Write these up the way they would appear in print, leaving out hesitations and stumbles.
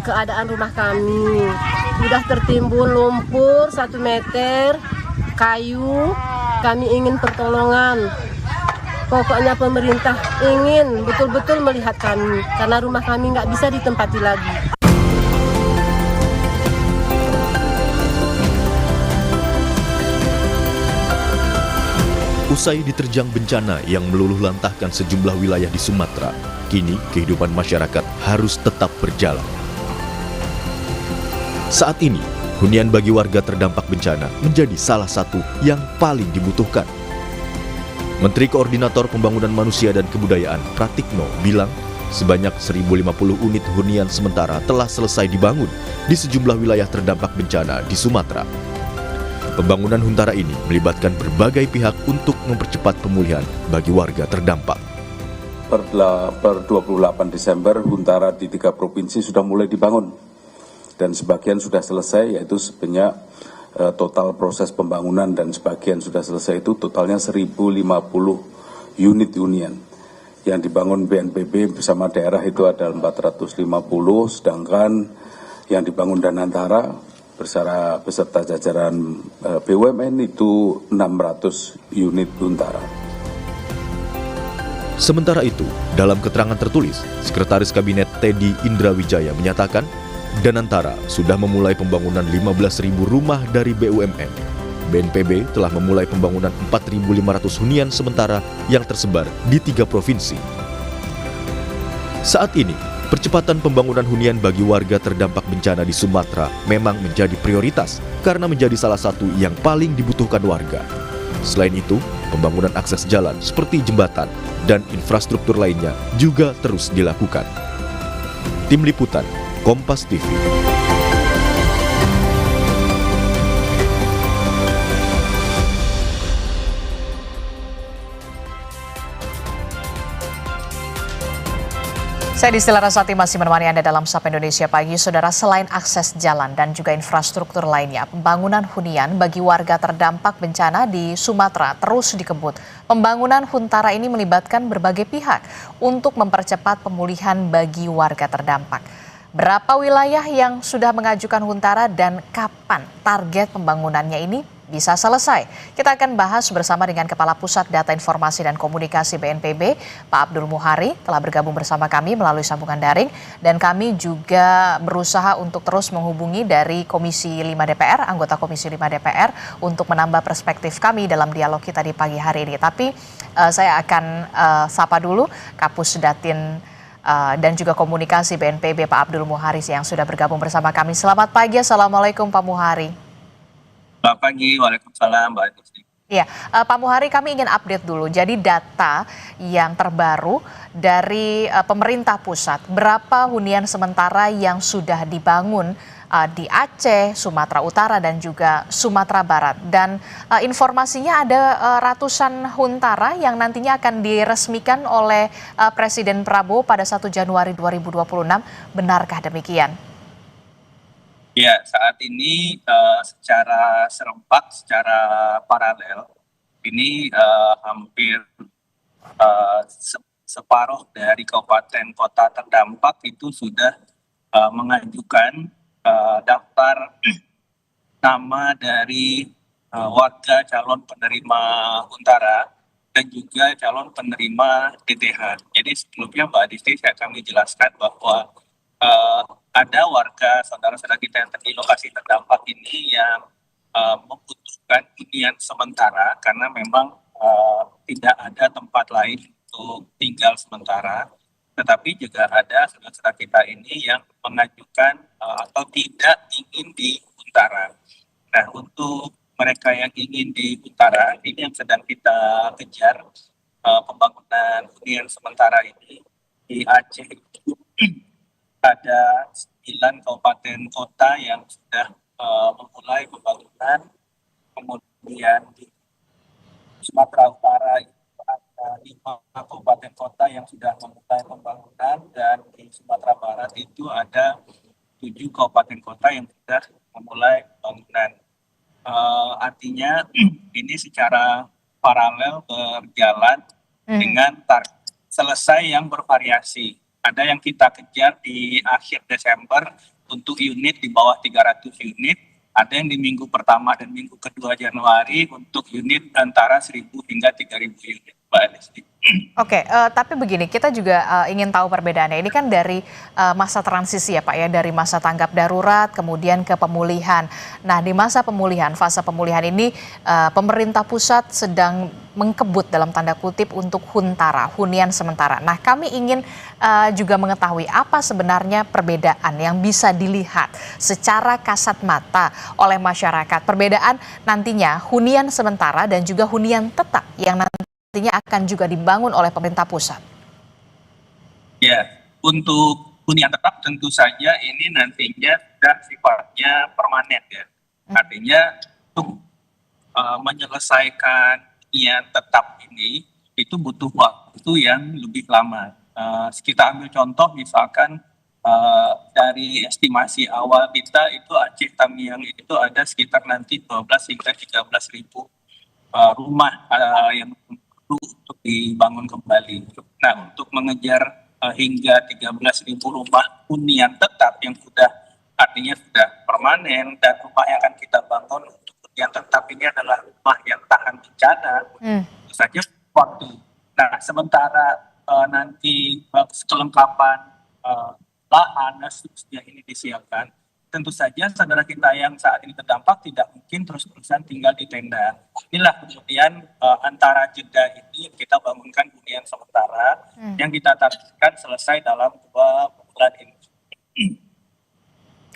keadaan rumah kami. Sudah tertimbun lumpur 1 meter, kayu, kami ingin pertolongan. Pokoknya pemerintah ingin betul-betul melihat kami, karena rumah kami nggak bisa ditempati lagi. Usai diterjang bencana yang meluluh lantahkan sejumlah wilayah di Sumatera, kini kehidupan masyarakat harus tetap berjalan. Saat ini, hunian bagi warga terdampak bencana menjadi salah satu yang paling dibutuhkan. Menteri Koordinator Pembangunan Manusia dan Kebudayaan Pratikno bilang sebanyak 1.050 unit hunian sementara telah selesai dibangun di sejumlah wilayah terdampak bencana di Sumatera. Pembangunan Huntara ini melibatkan berbagai pihak untuk mempercepat pemulihan bagi warga terdampak. Per 28 Desember, Huntara di 3 provinsi sudah mulai dibangun. Dan sebagian sudah selesai, yaitu sebanyak total proses pembangunan dan sebagian sudah selesai itu totalnya 1.050 unit hunian. Yang dibangun BNPB bersama daerah itu ada 450, sedangkan yang dibangun Danantara beserta jajaran BUMN itu 600 unit Huntara. Sementara itu, dalam keterangan tertulis, Sekretaris Kabinet Teddy Indrawijaya menyatakan Danantara sudah memulai pembangunan 15.000 rumah dari BUMN. BNPB telah memulai pembangunan 4.500 hunian sementara yang tersebar di 3 provinsi. Saat ini, percepatan pembangunan hunian bagi warga terdampak bencana di Sumatera memang menjadi prioritas karena menjadi salah satu yang paling dibutuhkan warga. Selain itu, pembangunan akses jalan seperti jembatan dan infrastruktur lainnya juga terus dilakukan. Tim Liputan, Kompas TV. Saya Distila Rasati masih menemani Anda dalam Sapa Indonesia Pagi. Saudara, selain akses jalan dan juga infrastruktur lainnya, pembangunan hunian bagi warga terdampak bencana di Sumatera terus dikebut. Pembangunan Huntara ini melibatkan berbagai pihak untuk mempercepat pemulihan bagi warga terdampak. Berapa wilayah yang sudah mengajukan Huntara dan kapan target pembangunannya ini bisa selesai? Kita akan bahas bersama dengan Kepala Pusat Data Informasi dan Komunikasi BNPB, Pak Abdul Muhari, telah bergabung bersama kami melalui sambungan daring. Dan kami juga berusaha untuk terus menghubungi dari Komisi 5 DPR, anggota Komisi 5 DPR, untuk menambah perspektif kami dalam dialog kita di pagi hari ini. Tapi saya akan sapa dulu Kapus Datin dan juga Komunikasi BNPB, Pak Abdul Muhari, yang sudah bergabung bersama kami. Selamat pagi, Assalamualaikum Pak Muhari. Selamat pagi, waalaikumsalam, Mbak Adi. Iya, Pak Muhari, kami ingin update dulu. Jadi data yang terbaru dari pemerintah pusat, berapa hunian sementara yang sudah dibangun di Aceh, Sumatera Utara, dan juga Sumatera Barat. Dan informasinya ada ratusan Huntara yang nantinya akan diresmikan oleh Presiden Prabowo pada 1 Januari 2026. Benarkah demikian? Ya, saat ini secara serempak, secara paralel, ini hampir separuh dari kabupaten kota terdampak itu sudah mengajukan daftar nama dari warga calon penerima Huntara dan juga calon penerima DTH. Jadi sebelumnya Mbak Adisti, kami jelaskan bahwa ada warga saudara-saudara kita yang di lokasi terdampak ini yang membutuhkan hunian sementara karena memang tidak ada tempat lain untuk tinggal sementara. Tetapi juga ada saudara-saudara kita ini yang mengajukan atau tidak ingin di Huntara. Nah, untuk mereka yang ingin di Huntara, ini yang sedang kita kejar pembangunan hunian sementara ini di Aceh itu. Ada 9 kabupaten kota yang sudah memulai pembangunan, kemudian di Sumatera Utara itu ada 5 kabupaten kota yang sudah memulai pembangunan, dan di Sumatera Barat itu ada 7 kabupaten kota yang sudah memulai pembangunan. Artinya ini secara paralel berjalan dengan target selesai yang bervariasi. Ada yang kita kejar di akhir Desember untuk unit di bawah 300 unit. Ada yang di minggu pertama dan minggu kedua Januari untuk unit antara 1.000 hingga 3.000 unit, Mbak Desti. Oke, tapi begini, kita juga ingin tahu perbedaannya. Ini kan dari masa transisi ya Pak ya, dari masa tanggap darurat kemudian ke pemulihan. Nah, di masa pemulihan, fase pemulihan ini pemerintah pusat sedang mengkebut dalam tanda kutip untuk hunian sementara. Nah, kami ingin juga mengetahui apa sebenarnya perbedaan yang bisa dilihat secara kasat mata oleh masyarakat. Perbedaan nantinya hunian sementara dan juga hunian tetap yang nantinya akan juga dibangun oleh pemerintah pusat. Ya, untuk hunian tetap tentu saja ini nantinya sudah sifatnya permanen ya. Artinya untuk menyelesaikan hunian tetap ini itu butuh waktu yang lebih lama. Kita ambil contoh misalkan dari estimasi awal kita itu Aceh Tamiang itu ada sekitar nanti 12 hingga 13 ribu rumah yang untuk dibangun kembali. Nah, untuk mengejar hingga 13.000 rumah hunian tetap yang sudah artinya sudah permanen dan rumah yang akan kita bangun untuk hunian tetap ini adalah rumah yang tahan bencana, tentu saja waktu. Nah, sementara nanti kelengkapan lahan dan seterusnya ini disiapkan, tentu saja saudara kita yang saat ini terdampak tidak mungkin terus-terusan tinggal di tenda. Inilah kemudian antara jeda ini kita bangunkan hunian sementara yang kita targetkan selesai dalam 2 bulan ini.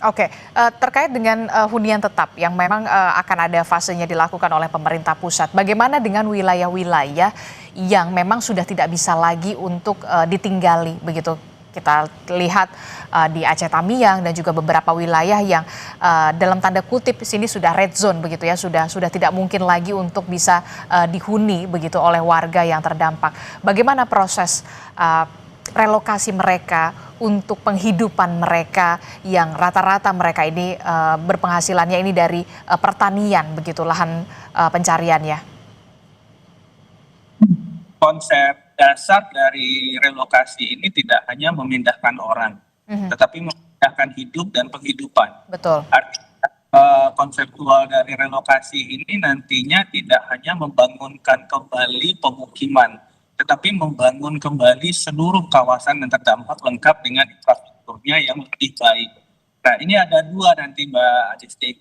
Oke, terkait dengan hunian tetap yang memang akan ada fasenya dilakukan oleh pemerintah pusat, bagaimana dengan wilayah-wilayah yang memang sudah tidak bisa lagi untuk ditinggali begitu? Kita lihat di Aceh Tamiang dan juga beberapa wilayah yang dalam tanda kutip sini sudah red zone begitu ya, sudah tidak mungkin lagi untuk bisa dihuni begitu oleh warga yang terdampak. Bagaimana proses relokasi mereka untuk penghidupan mereka yang rata-rata mereka ini berpenghasilannya ini dari pertanian begitu, lahan pencariannya? Konsep dasar dari relokasi ini tidak hanya memindahkan orang, tetapi memindahkan hidup dan penghidupan. Betul. Artinya konseptual dari relokasi ini nantinya tidak hanya membangunkan kembali pemukiman, tetapi membangun kembali seluruh kawasan yang terdampak lengkap dengan infrastrukturnya yang lebih baik. Nah, ini ada 2 nanti Mbak Adisti.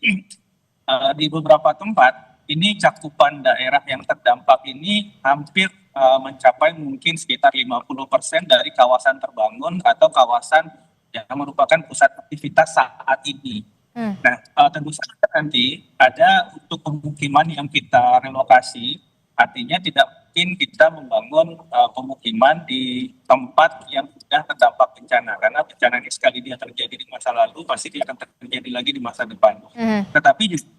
Di beberapa tempat ini cakupan daerah yang terdampak ini hampir mencapai mungkin sekitar 50% dari kawasan terbangun atau kawasan yang merupakan pusat aktivitas saat ini. Nah, tentu saja nanti ada untuk pemukiman yang kita relokasi, artinya tidak mungkin kita membangun pemukiman di tempat yang sudah terdampak bencana, karena bencana ini sekali dia terjadi di masa lalu, pasti dia akan terjadi lagi di masa depan. Tetapi justru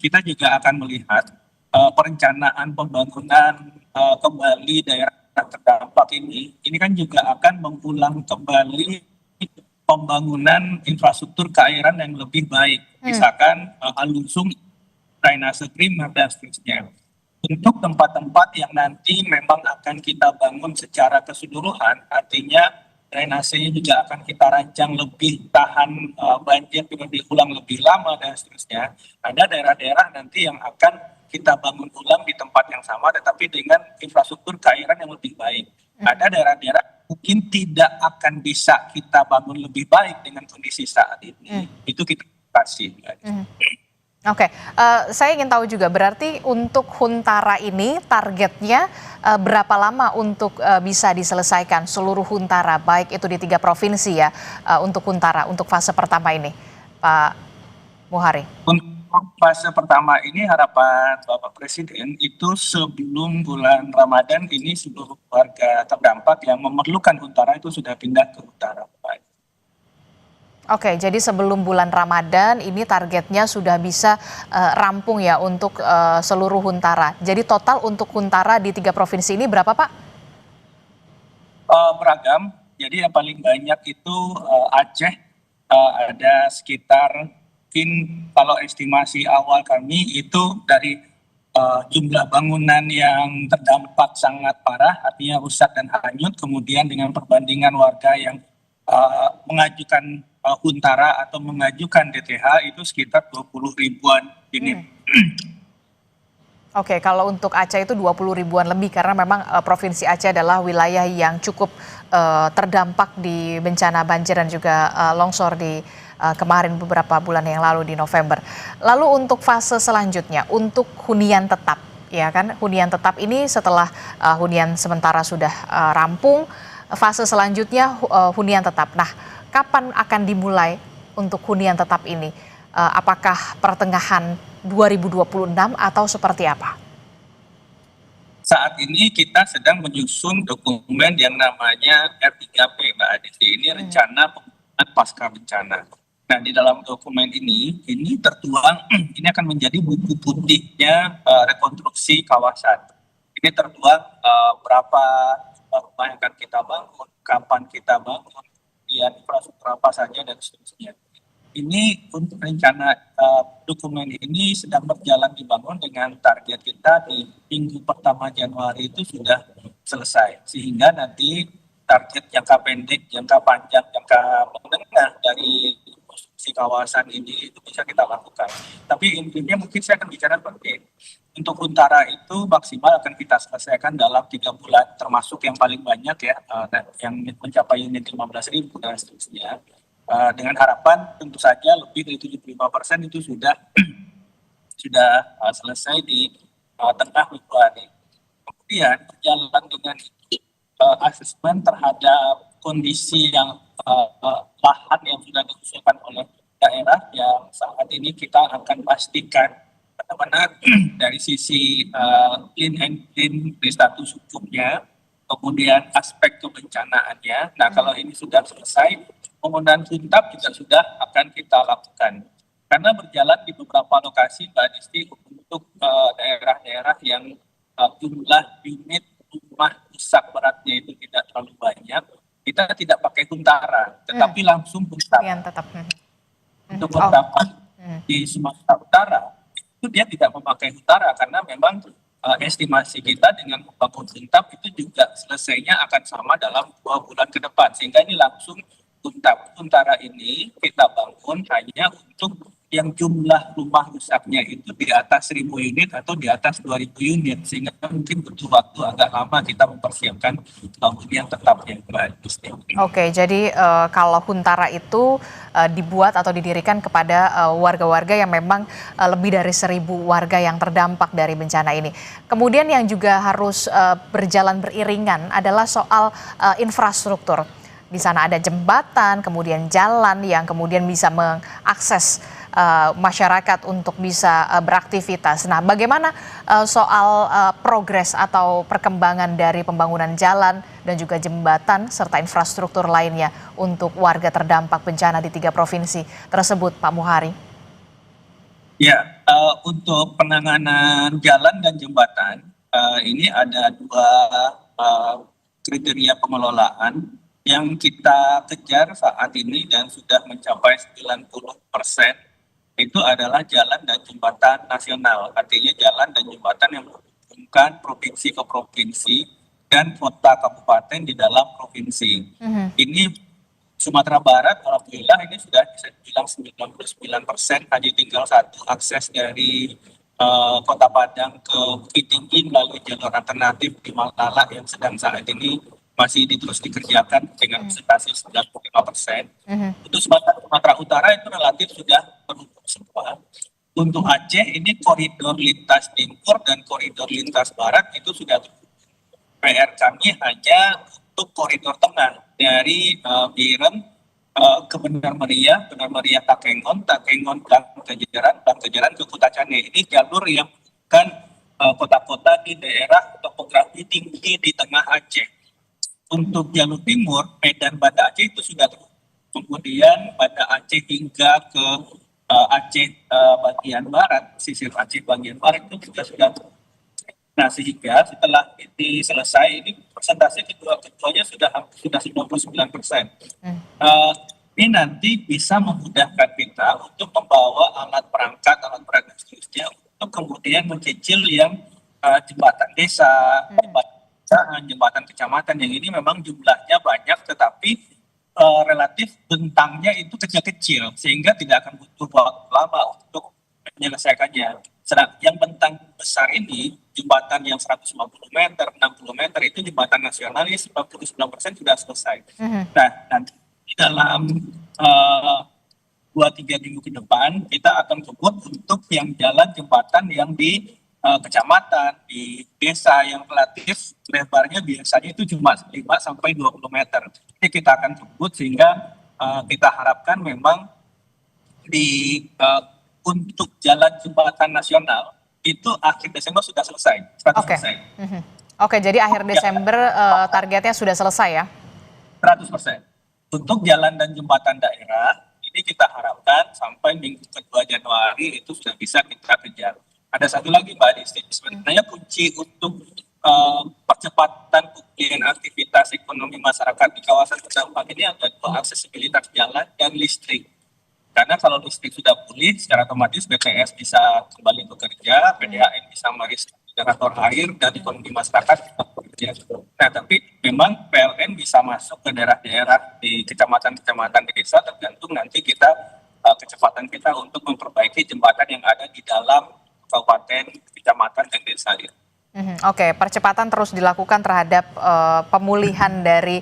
kita juga akan melihat perencanaan pembangunan kembali daerah terdampak ini kan juga akan mengulang kembali pembangunan infrastruktur keairan yang lebih baik, misalkan alur sungai, drainase primer dan seterusnya. Untuk tempat-tempat yang nanti memang akan kita bangun secara keseluruhan, artinya drainasenya juga akan kita rancang lebih tahan banjir juga diulang lebih lama dan seterusnya. Ada daerah-daerah nanti yang akan kita bangun ulang di tempat yang sama tetapi dengan infrastruktur keairan yang lebih baik. Ada daerah-daerah mungkin tidak akan bisa kita bangun lebih baik dengan kondisi saat ini. Itu kita kasih. Oke, saya ingin tahu juga berarti untuk Huntara ini targetnya berapa lama untuk bisa diselesaikan seluruh Huntara, baik itu di 3 provinsi ya, untuk Huntara, untuk fase pertama ini, Pak Muhari? Untuk fase pertama ini harapan Bapak Presiden itu sebelum bulan Ramadan ini seluruh warga terdampak yang memerlukan Huntara itu sudah pindah ke Huntara. Oke, jadi sebelum bulan Ramadan ini targetnya sudah bisa rampung ya untuk seluruh Huntara. Jadi total untuk Huntara di 3 provinsi ini berapa Pak? Beragam, jadi yang paling banyak itu Aceh, ada sekitar mungkin kalau estimasi awal kami itu dari jumlah bangunan yang terdampak sangat parah, artinya rusak dan hanyut, kemudian dengan perbandingan warga yang mengajukan huntara atau mengajukan DTH itu sekitar 20 ribuan unit. Oke, kalau untuk Aceh itu 20 ribuan lebih karena memang Provinsi Aceh adalah wilayah yang cukup terdampak di bencana banjir dan juga longsor di kemarin beberapa bulan yang lalu di November. Lalu untuk fase selanjutnya, untuk hunian tetap, ya kan? Hunian tetap ini setelah hunian sementara sudah rampung, fase selanjutnya hunian tetap. Nah, kapan akan dimulai untuk hunian tetap ini? Apakah pertengahan 2026 atau seperti apa? Saat ini kita sedang menyusun dokumen yang namanya R3P, Mbak Adisti. Ini rencana pembangunan pasca bencana. Nah, di dalam dokumen ini tertuang, ini akan menjadi buku putihnya rekonstruksi kawasan. Ini tertuang berapa rumah yang akan kita bangun, kapan kita bangun, kemudian infrastruktur apa saja, dan seterusnya. Ini untuk rencana dokumen ini sedang berjalan dibangun dengan target kita di minggu pertama Januari itu sudah selesai. Sehingga nanti target jangka pendek, jangka panjang, jangka menengah dari konstruksi kawasan ini itu bisa kita lakukan. Tapi intinya mungkin saya akan bicara seperti untuk huntara itu maksimal akan kita selesaikan dalam 3 bulan, termasuk yang paling banyak ya, yang mencapai unit 15.000 dan seterusnya. Dengan harapan tentu saja lebih dari 75% itu sudah selesai di tengah Februari. Kemudian berjalan dengan asesmen terhadap kondisi yang lahan yang sudah diusulkan oleh daerah yang saat ini kita akan pastikan benar-benar dari sisi clean and clean dari status hukumnya, kemudian aspek kebencanaannya. Nah, kalau ini sudah selesai, pembangunan huntap juga sudah akan kita lakukan. Karena berjalan di beberapa lokasi, Mbak Adisti, untuk daerah-daerah yang jumlah unit rumah rusak beratnya itu tidak terlalu banyak, kita tidak pakai huntara, tetapi langsung huntap. Untuk beberapa di Sumatera Utara, itu dia tidak memakai huntara karena memang estimasi kita dengan membangun huntap itu juga selesainya akan sama dalam 2 bulan ke depan. Sehingga ini langsung huntap. Huntara ini kita bangun hanya untuk yang jumlah rumah rusaknya itu di atas 1.000 unit atau di atas 2.000 unit. Sehingga mungkin butuh waktu agak lama kita mempersiapkan hunian tetapnya. Oke, jadi kalau huntara itu dibuat atau didirikan kepada warga-warga yang memang lebih dari 1.000 warga yang terdampak dari bencana ini. Kemudian yang juga harus berjalan beriringan adalah soal infrastruktur. Di sana ada jembatan, kemudian jalan yang kemudian bisa mengakses masyarakat untuk bisa beraktivitas. Nah, bagaimana soal progres atau perkembangan dari pembangunan jalan dan juga jembatan serta infrastruktur lainnya untuk warga terdampak bencana di 3 provinsi tersebut, Pak Muhari? Ya, untuk penanganan jalan dan jembatan, ini ada 2 kriteria pengelolaan yang kita kejar saat ini dan sudah mencapai 90%, itu adalah jalan dan jembatan nasional. Artinya jalan dan jembatan yang menghubungkan provinsi ke provinsi dan kota kabupaten di dalam provinsi. Ini Sumatera Barat, alhamdulillah ini sudah bisa dibilang 99%, hanya tinggal satu akses dari Kota Padang ke Bukit Tinggi melalui jalur alternatif di Maltala yang sedang saat ini masih terus dikerjakan dengan presentasi 95%. Untuk Sumatera Utara itu relatif sudah terhubung semua. Untuk Aceh ini koridor lintas timur dan koridor lintas barat itu sudah terhubung. PR kami hanya untuk koridor tengah dari Biren ke Benar Meriah Takengon Kejaran ke Kutacane. Ini jalur yang bukan kota-kota di daerah topografi tinggi di tengah Aceh. Untuk jalur timur, Medan Banda Aceh itu sudah terhubung. Kemudian Banda Aceh hingga ke Aceh bagian barat, sisir Aceh bagian barat itu juga sudah terhubung. Nah, sehingga setelah ini selesai, ini persentase keduanya sudah 99%. Ini nanti bisa memudahkan kita untuk membawa alat perangkat seterusnya untuk kemudian mencicil yang jembatan desa, jembatan kecamatan yang ini memang jumlahnya banyak tetapi relatif bentangnya itu kecil-kecil sehingga tidak akan butuh waktu lama untuk menyelesaikannya. Sedang yang bentang besar ini, jembatan yang 150 meter, 60 meter itu jembatan nasional ini 99% sudah selesai. Nah, nanti di dalam 2-3 minggu ke depan kita akan kebut untuk yang jalan jembatan yang di kecamatan, di desa yang relatif lebarnya biasanya itu cuma 5-20 meter. Jadi kita akan kebut sehingga kita harapkan memang di untuk jalan jembatan nasional itu akhir Desember sudah selesai, 100%. Oke, jadi akhir Desember targetnya sudah selesai ya? 100%. Untuk jalan dan jembatan daerah, ini kita harapkan sampai minggu kedua Januari itu sudah bisa kita kejar. Ada satu lagi Mbak Disti, sebenarnya kunci untuk percepatan pemulihan aktivitas ekonomi masyarakat di kawasan terdampak ini ada dua, aksesibilitas jalan dan listrik. Karena kalau listrik sudah pulih, secara otomatis BTS bisa kembali bekerja, PDAM bisa merestart generator air, dan ekonomi masyarakat tetap bekerja. Nah, tapi memang PLN bisa masuk ke daerah-daerah di kecamatan-kecamatan desa, tergantung nanti kita kecepatan kita untuk memperbaiki jembatan yang ada di dalam kabupaten, kecamatan, dan desa. Oke, percepatan terus dilakukan terhadap pemulihan dari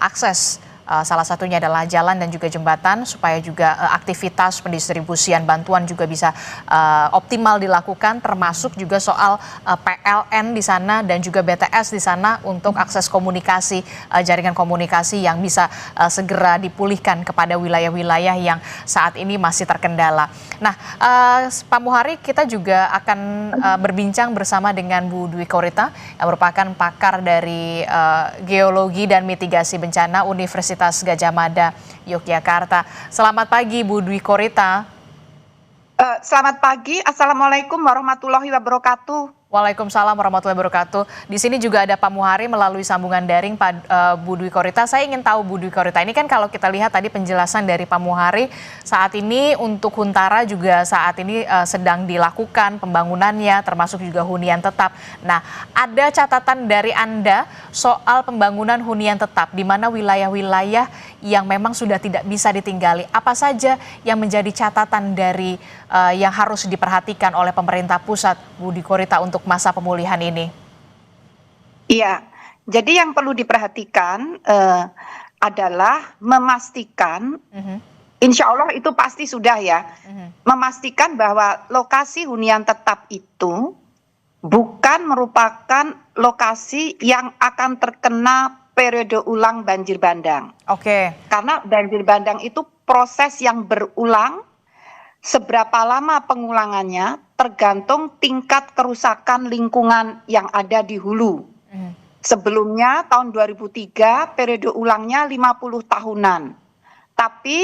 akses. Salah satunya adalah jalan dan juga jembatan supaya juga aktivitas pendistribusian bantuan juga bisa optimal dilakukan, termasuk juga soal PLN di sana dan juga BTS di sana untuk akses komunikasi, jaringan komunikasi yang bisa segera dipulihkan kepada wilayah-wilayah yang saat ini masih terkendala. Nah, Pak Muhari, kita juga akan berbincang bersama dengan Bu Dwi Korita yang merupakan pakar dari geologi dan mitigasi bencana Universitas Gadjah Mada, Yogyakarta. Selamat pagi Bu Dwi Korita. Selamat pagi, Assalamualaikum warahmatullahi wabarakatuh. Waalaikumsalam warahmatullahi wabarakatuh. Di sini juga ada Pak Muhari melalui sambungan daring, Pak Bu Dwi Korita. Saya ingin tahu Bu Dwi Korita, ini kan kalau kita lihat tadi penjelasan dari Pak Muhari, saat ini untuk Huntara juga saat ini sedang dilakukan pembangunannya, termasuk juga hunian tetap. Nah, ada catatan dari Anda soal pembangunan hunian tetap, di mana wilayah-wilayah yang memang sudah tidak bisa ditinggali. Apa saja yang menjadi catatan dari yang harus diperhatikan oleh pemerintah pusat, Bu Dwi Korita, untuk masa pemulihan ini? Iya, jadi yang perlu diperhatikan adalah memastikan, insya Allah itu pasti sudah ya, memastikan bahwa lokasi hunian tetap itu bukan merupakan lokasi yang akan terkena periode ulang banjir bandang. Oke. Karena banjir bandang itu proses yang berulang. Seberapa lama pengulangannya tergantung tingkat kerusakan lingkungan yang ada di hulu. Sebelumnya tahun 2003 periode ulangnya 50 tahunan. Tapi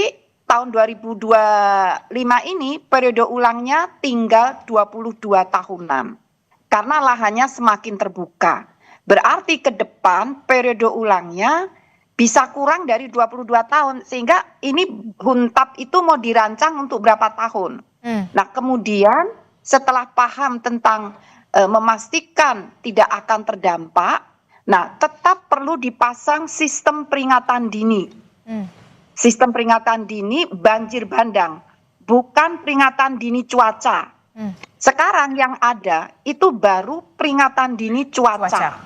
tahun 2025 ini periode ulangnya tinggal 22 tahunan. Karena lahannya semakin terbuka. Berarti ke depan periode ulangnya bisa kurang dari 22 tahun, sehingga ini Huntap itu mau dirancang untuk berapa tahun. Nah, kemudian setelah paham tentang memastikan tidak akan terdampak, nah tetap perlu dipasang sistem peringatan dini. Sistem peringatan dini banjir bandang, bukan peringatan dini cuaca. Sekarang yang ada itu baru peringatan dini cuaca.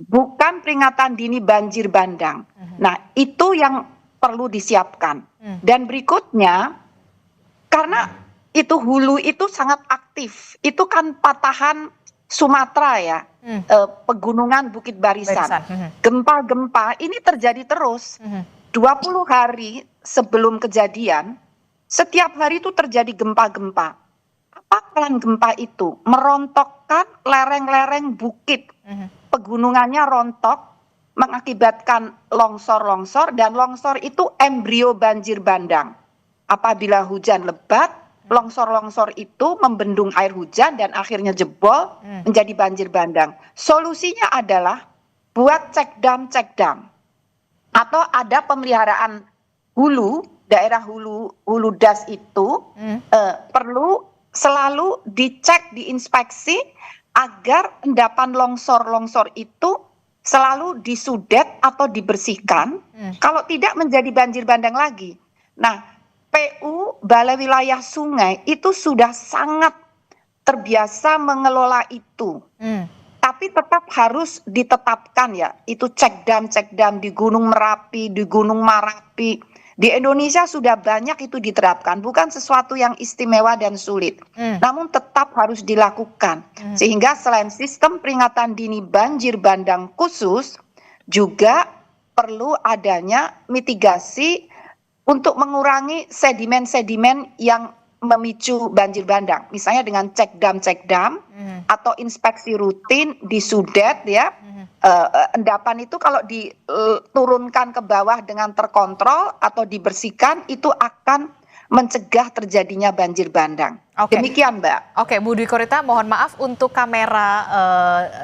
Bukan peringatan dini banjir bandang. Nah, itu yang perlu disiapkan. Dan berikutnya, karena itu hulu itu sangat aktif. Itu kan patahan Sumatera ya, pegunungan Bukit Barisan. Gempa-gempa ini terjadi terus. 20 hari sebelum kejadian, setiap hari itu terjadi gempa-gempa. Apa peran gempa itu? Merontokkan lereng-lereng bukit. Pegunungannya rontok, mengakibatkan longsor-longsor, dan longsor itu embrio banjir bandang. Apabila hujan lebat, longsor-longsor itu membendung air hujan dan akhirnya jebol menjadi banjir bandang. Solusinya adalah buat check dam. Atau ada pemeliharaan hulu, daerah hulu das itu perlu selalu dicek, diinspeksi agar endapan longsor-longsor itu selalu disudet atau dibersihkan. Kalau tidak menjadi banjir bandang lagi. Nah, PU Balai Wilayah Sungai itu sudah sangat terbiasa mengelola itu. Tapi tetap harus ditetapkan ya, itu cek dam di Gunung Merapi, di Gunung Marapi. Di Indonesia sudah banyak itu diterapkan, bukan sesuatu yang istimewa dan sulit. Namun tetap harus dilakukan. Sehingga selain sistem peringatan dini banjir bandang khusus, juga perlu adanya mitigasi untuk mengurangi sedimen-sedimen yang memicu banjir bandang. Misalnya dengan cek dam atau inspeksi rutin di Sudet ya. Endapan itu kalau diturunkan ke bawah dengan terkontrol atau dibersihkan itu akan mencegah terjadinya banjir bandang. Demikian, Mbak. Oke, Bu Dwi Korita, mohon maaf untuk kamera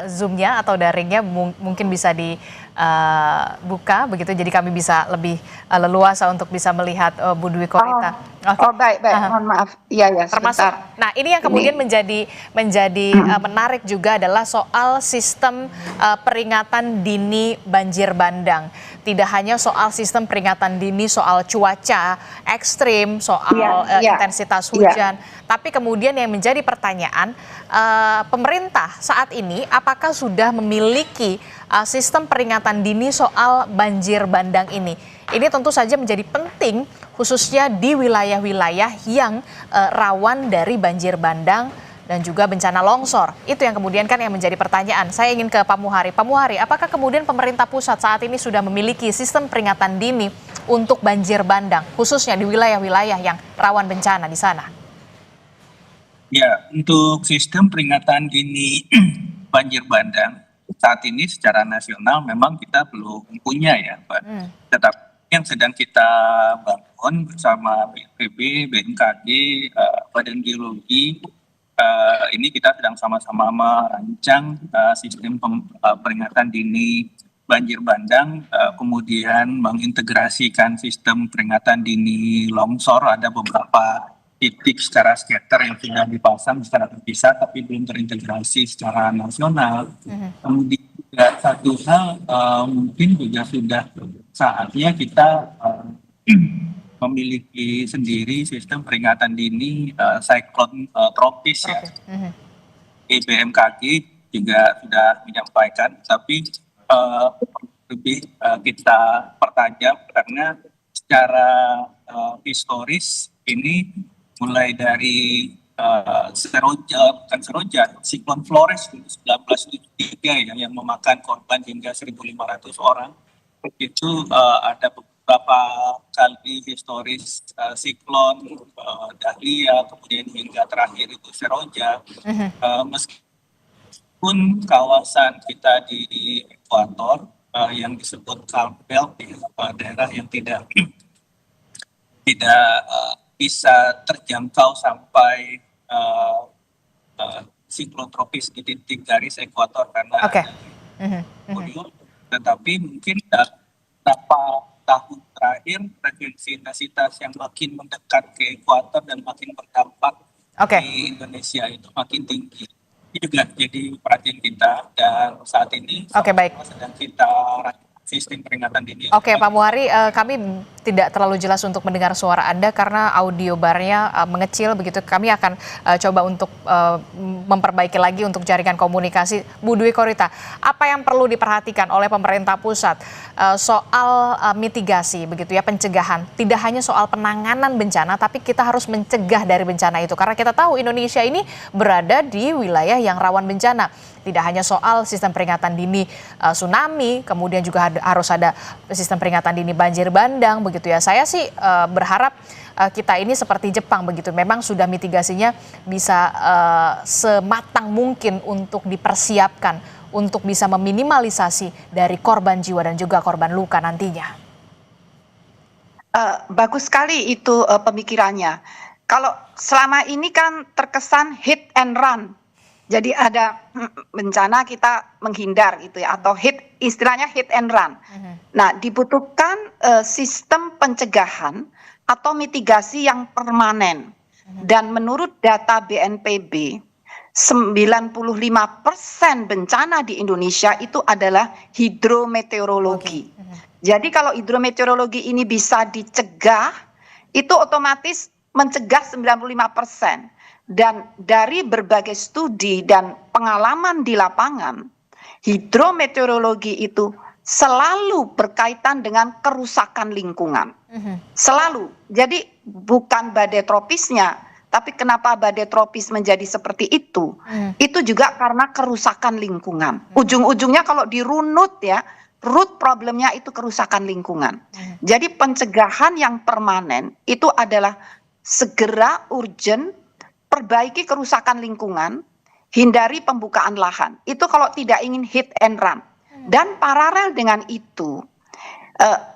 zoom-nya atau daringnya mungkin bisa dibuka begitu, jadi kami bisa lebih leluasa untuk bisa melihat Bu Dwi Korita. Baik, mohon maaf. Iya, termasuk. Sebentar. Nah, ini yang kemudian menjadi menarik juga adalah soal sistem peringatan dini banjir bandang. Tidak hanya soal sistem peringatan dini soal cuaca ekstrim, soal intensitas hujan, tapi kemudian yang menjadi pertanyaan, pemerintah saat ini apakah sudah memiliki sistem peringatan dini soal banjir bandang ini? Ini tentu saja menjadi penting khususnya di wilayah-wilayah yang rawan dari banjir bandang dan juga bencana longsor. Itu yang kemudian kan yang menjadi pertanyaan. Saya ingin ke Pak Muhari. Pak Muhari, apakah kemudian pemerintah pusat saat ini sudah memiliki sistem peringatan dini untuk banjir bandang, khususnya di wilayah-wilayah yang rawan bencana di sana? Ya, untuk sistem peringatan dini banjir bandang saat ini secara nasional memang kita belum punya ya, Pak. Tetapi yang sedang kita bangun bersama BNPB, BMKG, Badan Geologi, ini kita sedang sama-sama merancang sistem peringatan dini banjir bandang, kemudian mengintegrasikan sistem peringatan dini longsor. Ada beberapa titik secara scatter yang sudah dipasang secara terpisah tapi belum terintegrasi secara nasional. Kemudian juga satu hal mungkin juga sudah saatnya kita memiliki sendiri sistem peringatan dini siklon tropis ya. BMKG juga sudah menyampaikan, tapi lebih kita pertajam karena secara historis ini mulai dari siklon Flores 1973 yang memakan korban hingga 1.500 orang. Itu ada beberapa kali historis siklon Dahlia, kemudian hingga terakhir itu Seroja. Meskipun kawasan kita di ekuator yang disebut Calm Belt, daerah yang tidak bisa terjangkau sampai siklon tropis di titik garis ekuator karena tetapi mungkin beberapa tahun terakhir frekuensi intensitas yang makin mendekat ke ekuator dan makin berdampak di Indonesia itu makin tinggi. Ini juga jadi perhatian kita dan saat ini sedang kita sistem peringatan dini. Pak Muhari, kami tidak terlalu jelas untuk mendengar suara Anda karena audio barnya mengecil begitu. Kami akan coba untuk memperbaiki lagi untuk jaringan komunikasi. Bu Dwi Korita, apa yang perlu diperhatikan oleh pemerintah pusat soal mitigasi begitu ya, pencegahan? Tidak hanya soal penanganan bencana, tapi kita harus mencegah dari bencana itu. Karena kita tahu Indonesia ini berada di wilayah yang rawan bencana. Tidak hanya soal sistem peringatan dini tsunami, kemudian juga harus ada sistem peringatan dini banjir bandang begitu ya. Saya sih berharap kita ini seperti Jepang begitu. Memang sudah mitigasinya bisa sematang mungkin untuk dipersiapkan untuk bisa meminimalisasi dari korban jiwa dan juga korban luka nantinya. Bagus sekali itu pemikirannya. Kalau selama ini kan terkesan hit and run. Jadi ada bencana kita menghindar gitu ya, atau istilahnya hit and run. Nah, dibutuhkan sistem pencegahan atau mitigasi yang permanen. Dan menurut data BNPB, 95% bencana di Indonesia itu adalah hidrometeorologi. Jadi kalau hidrometeorologi ini bisa dicegah, itu otomatis mencegah 95%. Dan dari berbagai studi dan pengalaman di lapangan, hidrometeorologi itu selalu berkaitan dengan kerusakan lingkungan. Selalu. Jadi bukan badai tropisnya, tapi kenapa badai tropis menjadi seperti itu? Itu juga karena kerusakan lingkungan. Ujung-ujungnya kalau dirunut ya, root problemnya itu kerusakan lingkungan. Jadi pencegahan yang permanen itu adalah segera urgent perbaiki kerusakan lingkungan, hindari pembukaan lahan. Itu kalau tidak ingin hit and run. Dan paralel dengan itu,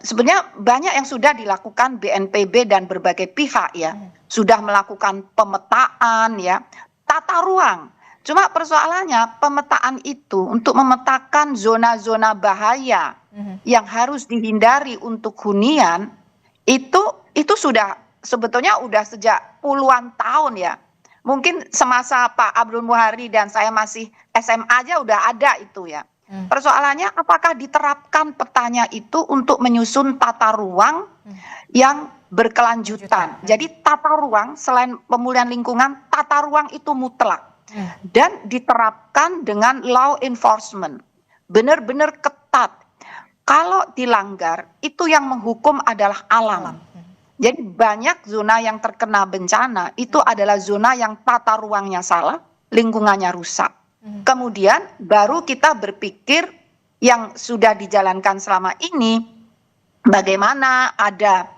sebenarnya banyak yang sudah dilakukan BNPB dan berbagai pihak ya, sudah melakukan pemetaan ya, tata ruang. Cuma persoalannya pemetaan itu untuk memetakan zona-zona bahaya yang harus dihindari untuk hunian itu sudah sebetulnya udah sejak puluhan tahun ya. Mungkin semasa Pak Abdul Muhari dan saya masih SMA aja udah ada itu ya. Persoalannya apakah diterapkan petanya itu untuk menyusun tata ruang yang berkelanjutan. Jadi tata ruang selain pemulihan lingkungan, tata ruang itu mutlak. Dan diterapkan dengan law enforcement. Benar-benar ketat. Kalau dilanggar, itu yang menghukum adalah alam. Jadi banyak zona yang terkena bencana itu adalah zona yang tata ruangnya salah, lingkungannya rusak. Kemudian baru kita berpikir yang sudah dijalankan selama ini, bagaimana ada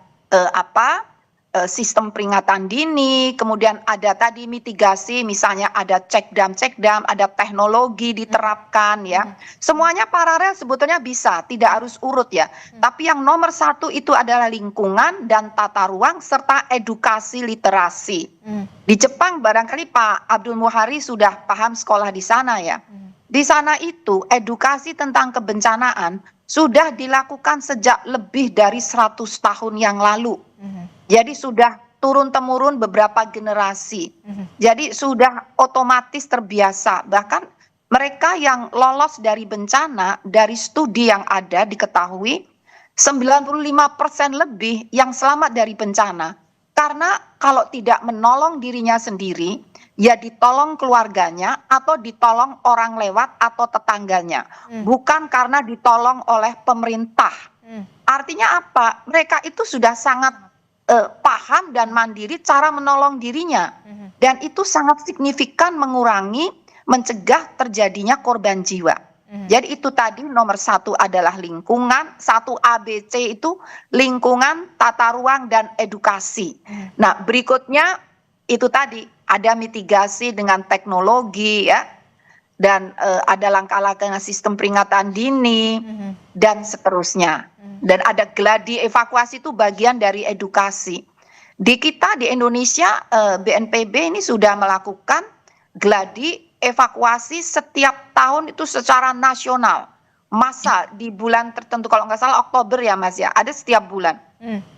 sistem peringatan dini, kemudian ada tadi mitigasi, misalnya ada cek dam, ada teknologi diterapkan ya. Semuanya paralel sebetulnya bisa, tidak harus urut ya. Tapi yang nomor satu itu adalah lingkungan dan tata ruang serta edukasi literasi. Di Jepang barangkali Pak Abdul Muhari sudah paham sekolah di sana ya. Di sana itu edukasi tentang kebencanaan sudah dilakukan sejak lebih dari 100 tahun yang lalu. Jadi sudah turun-temurun beberapa generasi. Jadi sudah otomatis terbiasa. Bahkan mereka yang lolos dari bencana, dari studi yang ada diketahui 95% lebih yang selamat dari bencana. Karena kalau tidak menolong dirinya sendiri, ya ditolong keluarganya atau ditolong orang lewat atau tetangganya. Bukan karena ditolong oleh pemerintah. Artinya apa? Mereka itu sudah sangat paham dan mandiri cara menolong dirinya. Dan itu sangat signifikan mengurangi, mencegah terjadinya korban jiwa. Jadi itu tadi nomor satu adalah lingkungan, 1ABC itu lingkungan, tata ruang, dan edukasi. Nah berikutnya itu tadi ada mitigasi dengan teknologi ya, dan ada langkah-langkah sistem peringatan dini dan seterusnya. Dan ada gladi evakuasi itu bagian dari edukasi. Di kita di Indonesia BNPB ini sudah melakukan gladi evakuasi setiap tahun itu secara nasional. Masa di bulan tertentu, kalau nggak salah Oktober ya Mas ya, ada setiap bulan.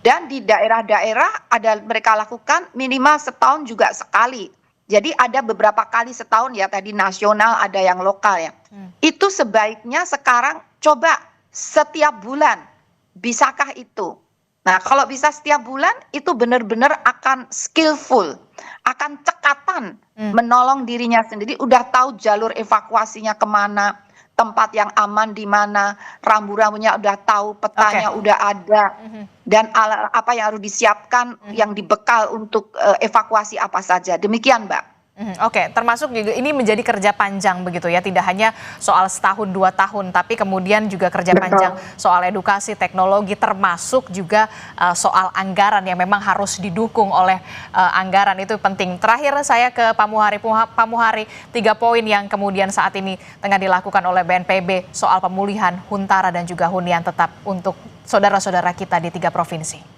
Dan di daerah-daerah ada mereka lakukan minimal setahun juga sekali. Jadi ada beberapa kali setahun ya, tadi nasional ada yang lokal ya. Itu sebaiknya sekarang coba setiap bulan. Bisakah itu? Nah kalau bisa setiap bulan itu benar-benar akan skillful, akan cekatan menolong dirinya sendiri, udah tahu jalur evakuasinya kemana, tempat yang aman di mana, rambu-rambunya udah tahu, petanya udah ada, dan apa yang harus disiapkan, yang dibekal untuk evakuasi apa saja. Demikian Mbak. Oke, termasuk juga ini menjadi kerja panjang begitu ya, tidak hanya soal setahun 2 tahun, tapi kemudian juga kerja panjang soal edukasi, teknologi, termasuk juga soal anggaran yang memang harus didukung oleh anggaran, itu penting. Terakhir saya ke Pak Muhari. Pak Muhari, 3 poin yang kemudian saat ini tengah dilakukan oleh BNPB soal pemulihan Huntara dan juga hunian tetap untuk saudara-saudara kita di 3 provinsi.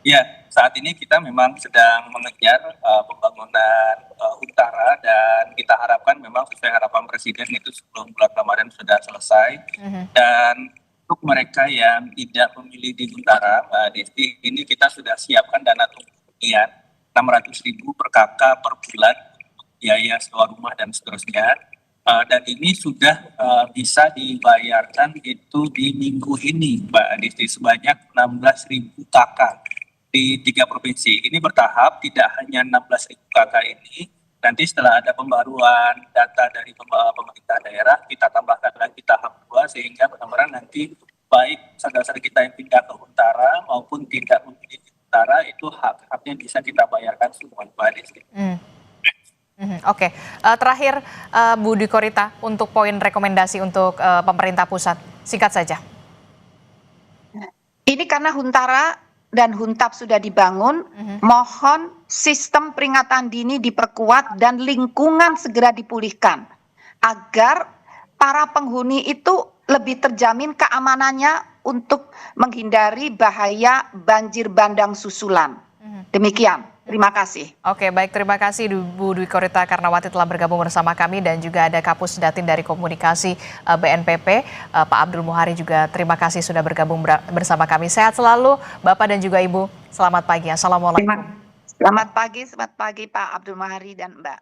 Ya, saat ini kita memang sedang mengejar pembangunan Huntara, dan kita harapkan memang sesuai harapan Presiden itu sebelum bulan Ramadan sudah selesai. Dan untuk mereka yang tidak memilih di Huntara, Mbak Desti, ini kita sudah siapkan dana hunian, 600.000 per kakak per bulan, biaya sewa rumah dan seterusnya. Dan ini sudah bisa dibayarkan itu di minggu ini, Mbak Adisti, sebanyak 16.000 kakak di 3 provinsi. Ini bertahap, tidak hanya 16.000 kakak ini. Nanti setelah ada pembaruan data dari pemerintah daerah, kita tambahkan lagi tahap 2 sehingga benar-benar nanti baik saudara-saudara kita yang pindah ke utara maupun tidak memilih di utara itu hak-haknya bisa kita bayarkan semua, Mbak Adisti. Oke. Terakhir Bu Dwi Korita untuk poin rekomendasi untuk pemerintah pusat, singkat saja. Ini karena Huntara dan Huntap sudah dibangun, mohon sistem peringatan dini diperkuat dan lingkungan segera dipulihkan agar para penghuni itu lebih terjamin keamanannya untuk menghindari bahaya banjir bandang susulan. Demikian, terima kasih. Oke, baik, terima kasih Bu Dwi Korita Karnawati telah bergabung bersama kami dan juga ada Kapus Datin dari Komunikasi BNPB, Pak Abdul Muhari juga terima kasih sudah bergabung bersama kami. Sehat selalu Bapak dan juga Ibu. Selamat pagi. Assalamualaikum. Selamat pagi Pak Abdul Muhari dan Mbak.